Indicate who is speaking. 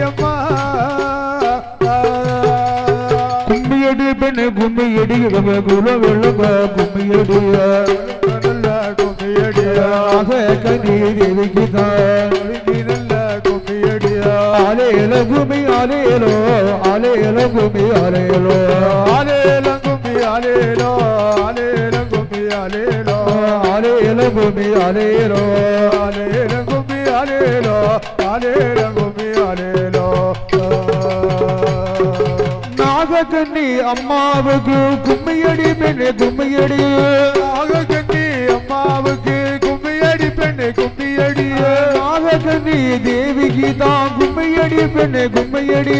Speaker 1: அம்மா
Speaker 2: கும்மியடி பெண்ணு கும்மியடி குல வெள்ளப்ப கும்மியடிய கும்மியடியாக கனி தேவிக்குதான்
Speaker 1: நல்ல கும்மியடியா
Speaker 2: ஆலேல கும்மி ஆலேலோ ஆலேல கும்மி ஆலேலோ
Speaker 1: ஆலேல கும்மி ஆலேலோ ஆலேல கும்மி ஆலேலோ
Speaker 2: ஆலேல கும்மி ஆலேலோ
Speaker 1: ஆலேல கும்மி ஆலேலோ ஆலேல கும்மி ஆலேலோ
Speaker 2: நாகக்கண்ணி அம்மாவுக்கு கும்மியடி பெண்ணு கும்மியடி
Speaker 1: நாகக்கண்ணி அம்மாவுக்கு கும்மியடி பெண்ணு கும்மியடி
Speaker 2: நாகக்கண்ணி தேவிக்கு தான் கும்மியடி பெண்ணு கும்மியடி